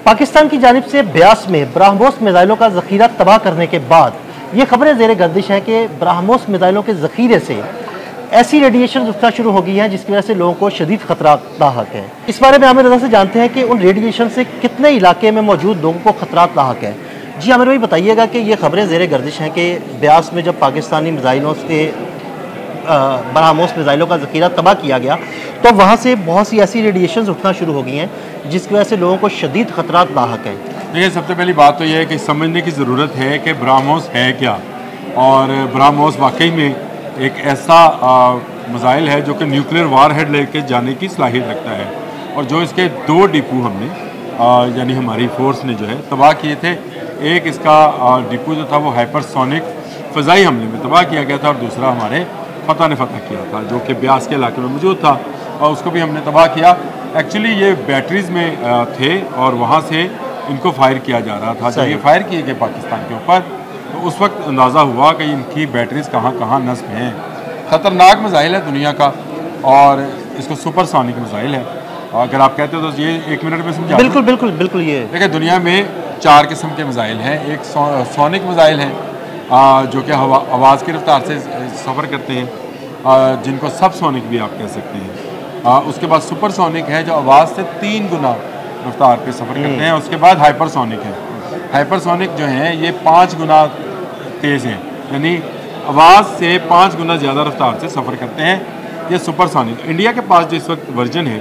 पाकिस्तान की जानिब से ब्यास में ब्रह्मोस मिसाइलों का जखीरा तबाह करने के बाद ये खबरें ज़ेर गर्दिश हैं कि ब्रह्मोस मिसाइलों के जखीरे से ऐसी रेडिएशन उठना शुरू हो गई है जिसकी वजह से लोगों को शदीद खतरा लाहक है। इस बारे में आमिर रज़ा से जानते हैं कि उन रेडिएशन से कितने इलाके में मौजूद लोगों को खतरात लाहक है। जी आमिर भाई बताइएगा कि ये खबरें ज़ेर गर्दिश हैं कि ब्यास में जब पाकिस्तानी मिसाइलों से ब्रह्मोस मिसाइलों का जखीरा तबाह किया गया तो वहाँ से बहुत सी ऐसी रेडिएशन उठना शुरू हो गई हैं जिसकी वजह से लोगों को शदीद खतरात लाहक हैं। देखिए, सबसे पहली बात तो यह है कि समझने की ज़रूरत है कि ब्रह्मोस है क्या, और ब्रह्मोस वाकई में एक ऐसा मिसाइल है जो कि न्यूक्लियर वार हेड लेके जाने की सलाहियत रखता है, और जो इसके 2 डिपो हमने यानी हमारी फोर्स ने जो है तबाह किए थे। एक इसका डिपो जो था वो हाइपरसोनिक फ़ज़ाई हमले में तबाह किया गया था, और दूसरा हमारे फतह ने फतह किया था जो कि ब्यास के इलाके में मौजूद था, और उसको भी हमने तबाह किया। एक्चुअली ये बैटरीज़ में थे और वहाँ से इनको फायर किया जा रहा था। जब ये फायर किए गए पाकिस्तान के ऊपर तो उस वक्त अंदाज़ा हुआ कि इनकी बैटरीज़ कहाँ कहाँ नस्ब हैं। ख़तरनाक मिसाइल है दुनिया का, और इसको सुपरसोनिक मिसाइल है। अगर आप कहते हो तो ये 1 मिनट में समझा। बिल्कुल बिल्कुल बिल्कुल। ये देखिए, दुनिया में 4 किस्म के मिसाइल हैं। एक सोनिक मिसाइल हैं जो कि आवाज़ की रफ्तार से सफ़र करते हैं, जिनको सब सोनिक भी आप कह सकते हैं। उसके बाद सुपरसोनिक है जो आवाज़ से 3 गुना रफ्तार पे सफ़र करते हैं। उसके बाद हाइपरसोनिक है। हाइपरसोनिक जो हैं ये 5 गुना तेज़ हैं, यानी आवाज़ से 5 गुना ज़्यादा रफ्तार से सफ़र करते हैं। ये सुपरसोनिक इंडिया के पास जो इस वक्त वर्जन है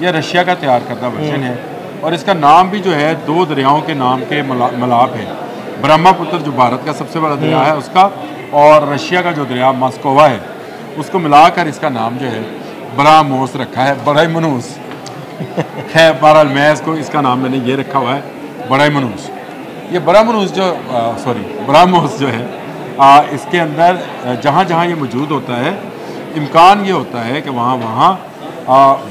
यह रशिया का तैयार करदा वर्जन है, और इसका नाम भी जो है 2 दरियाओं के नाम के मिलाप है। ब्रह्मपुत्र जो भारत का सबसे बड़ा दरिया है उसका, और रशिया का जो दरिया मॉस्कोवा है उसको मिलाकर इसका नाम जो है ब्रह्मोस रखा है, ब्रह्मोस है। बहरहाल मैं इसको इसका नाम मैंने ये रखा हुआ है ब्रह्मोस। ये ब्रह्मोस जो ब्रह्मोस जो है इसके अंदर जहाँ जहाँ ये मौजूद होता है इम्कान ये होता है कि वहाँ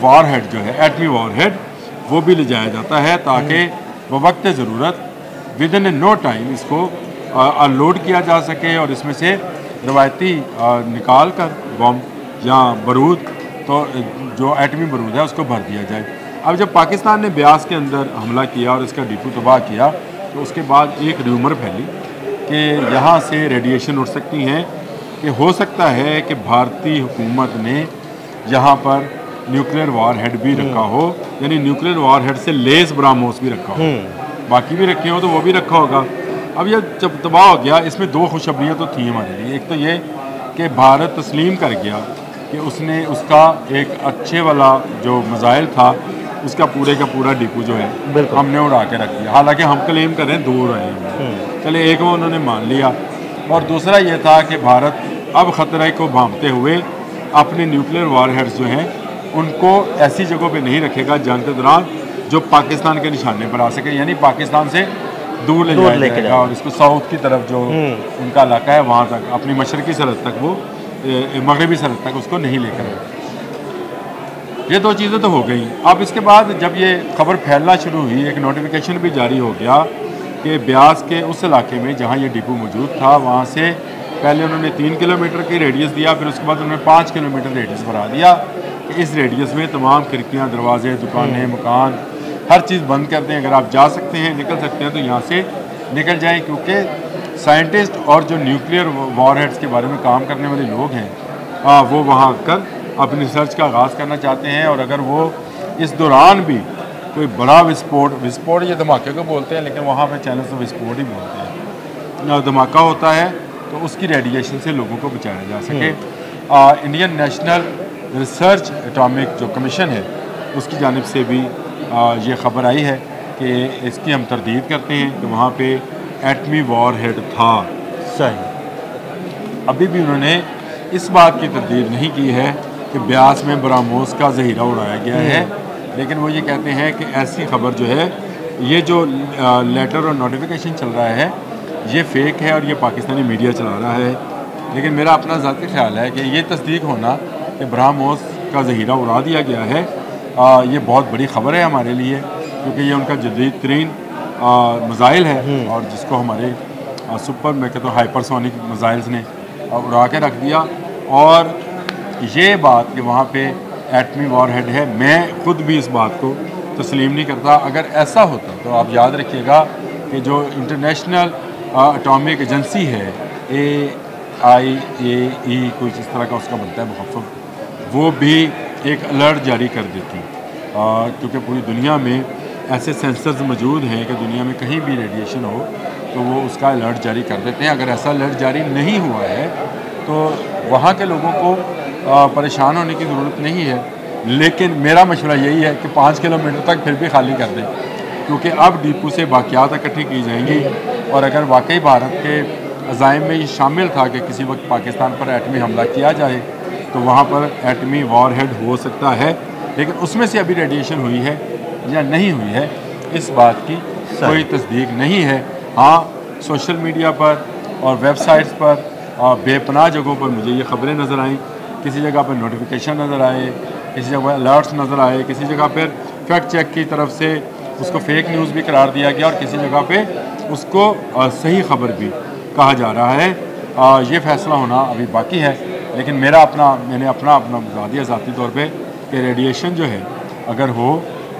वार हेड जो है एटमी वार हेड वो भी ले जाया जाता है, ताकि वक्त ज़रूरत विद इन नो टाइम इसको अनलोड किया जा सके और इसमें से रवायती निकाल कर बम या बारूद तो जो एटमी बारूद है उसको भर दिया जाए। अब जब पाकिस्तान ने ब्यास के अंदर हमला किया और इसका डिपो तबाह किया तो उसके बाद एक र्यूमर फैली कि यहाँ से रेडिएशन उठ सकती हैं, कि हो सकता है कि भारतीय हुकूमत ने यहाँ पर न्यूक्लियर वार हेड भी रखा हो, यानी न्यूक्लियर वार हेड से लेस ब्रह्मोस भी रखा हो, बाकी भी रखे हो तो वो भी रखा होगा। अब ये जब तबाह हो गया इसमें 2 खुशखबरियाँ तो थी हमारे लिए। एक तो ये कि भारत तस्लीम कर गया कि उसने उसका एक अच्छे वाला जो मिसाइल था उसका पूरे का पूरा डिपो जो है हमने उड़ा के रख दिया। हालांकि हम क्लेम कर रहे हैं 2 रहे हैं, चले एक वो उन्होंने मान लिया, और दूसरा ये था कि भारत अब ख़तरे को भांपते हुए अपने न्यूक्लियर वार हेड्स जो हैं उनको ऐसी जगहों पे नहीं रखेगा जंग के दौरान जो पाकिस्तान के निशाने पर आ सके, यानी पाकिस्तान से दूर ले जाएगा, और इसको साउथ की तरफ जो उनका इलाका है वहाँ तक, अपनी मशरकी सरहद तक, वो मगरबी सरहद तक उसको नहीं लेकर आए। ये 2 चीज़ें तो हो गई। अब इसके बाद जब ये खबर फैलना शुरू हुई एक नोटिफिकेशन भी जारी हो गया कि ब्यास के उस इलाके में जहाँ ये डिपो मौजूद था वहाँ से पहले उन्होंने 3 किलोमीटर की रेडियस दिया, फिर उसके बाद उन्होंने 5 किलोमीटर रेडियस बढ़ा दिया कि इस रेडियस में तमाम खिड़कियाँ, दरवाजे, दुकानें, मकान, हर चीज़ बंद कर दें। अगर आप जा सकते हैं, निकल सकते हैं तो यहाँ से निकल जाएं, क्योंकि साइंटिस्ट और जो न्यूक्लियर वार हेड्स के बारे में काम करने वाले लोग हैं वो वहाँ आकर अपनी रिसर्च का आगाज़ करना चाहते हैं। और अगर वो इस दौरान भी कोई बड़ा विस्फोट ये धमाके को बोलते हैं, लेकिन वहाँ पर चैनल से विस्फोट ही बोलते हैं, धमाका होता है तो उसकी रेडिएशन से लोगों को बचाया जा सके। इंडियन नेशनल रिसर्च एटॉमिक जो कमीशन है उसकी जानिब से भी ये ख़बर आई है कि इसकी हम तरदीद करते हैं कि वहाँ पे एटमी वार हेड था। सही अभी भी उन्होंने इस बात की तरदीद नहीं की है कि ब्यास में ब्रह्मोस का ज़हीरा उड़ाया गया है, लेकिन वो ये कहते हैं कि ऐसी खबर जो है, ये जो लेटर और नोटिफिकेशन चल रहा है ये फ़ेक है और ये पाकिस्तानी मीडिया चला रहा है। लेकिन मेरा अपना ज़ाती ख्याल है कि ये तस्दीक होना कि ब्रह्मोस का ज़हीरा उड़ा दिया गया है ये बहुत बड़ी ख़बर है हमारे लिए, क्योंकि ये उनका जदीद तरीन मिसाइल है और जिसको हमारे सुपर मैं कहता हूँ हाइपरसोनिक मिसाइल्स ने उड़ा के रख दिया। और ये बात कि वहाँ पे एटमी वॉरहेड है, मैं खुद भी इस बात को तस्लीम नहीं करता। अगर ऐसा होता तो आप याद रखिएगा कि जो इंटरनेशनल एटॉमिक एजेंसी है AIAE कुछ इस तरह का उसका बनता है मुखफ़फ़, वो भी एक अलर्ट जारी कर देती, क्योंकि पूरी दुनिया में ऐसे सेंसर्स मौजूद हैं कि दुनिया में कहीं भी रेडिएशन हो तो वो उसका अलर्ट जारी कर देते हैं। अगर ऐसा अलर्ट जारी नहीं हुआ है तो वहाँ के लोगों को परेशान होने की ज़रूरत नहीं है, लेकिन मेरा मशवरा यही है कि 5 किलोमीटर तक फिर भी खाली कर दें, क्योंकि अब डिपो से बाक़ियात इकट्ठी की जाएंगी। और अगर वाकई भारत के अज़ाइम में ये शामिल था कि किसी वक्त पाकिस्तान पर एटमी हमला किया जाए तो वहाँ पर एटमी वॉर हेड हो सकता है, लेकिन उसमें से अभी रेडिएशन हुई है या नहीं हुई है इस बात की कोई तस्दीक नहीं है। हाँ, सोशल मीडिया पर और वेबसाइट्स पर बेपनाह जगहों पर मुझे ये ख़बरें नज़र आईं, किसी जगह पर नोटिफिकेशन नज़र आए, किसी जगह अलर्ट्स नज़र आए, किसी जगह पर फैक्ट चेक की तरफ से उसको फेक न्यूज़ भी करार दिया गया और किसी जगह पे उसको सही खबर भी कहा जा रहा है। ये फ़ैसला होना अभी बाकी है, लेकिन मैंने अपना बता दिया ज़ाती तौर पे कि रेडिएशन जो है अगर हो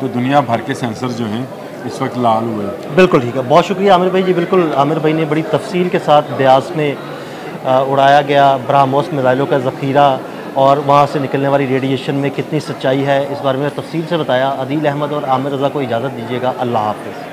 तो दुनिया भर के सेंसर जो हैं इस वक्त लाल हुए। बिल्कुल ठीक है, बहुत शुक्रिया आमिर भाई जी। बिल्कुल आमिर भाई ने बड़ी तफसील के साथ ब्यास में उड़ाया गया ब्रह्मोस मिसाइलों का ज़ख़ीरा और वहाँ से निकलने वाली रेडिएशन में कितनी सच्चाई है, इस बारे में तफसील से बताया। अदील अहमद और आमिर रज़ा को इजाज़त दीजिएगा। अल्लाह हाफ़िज़।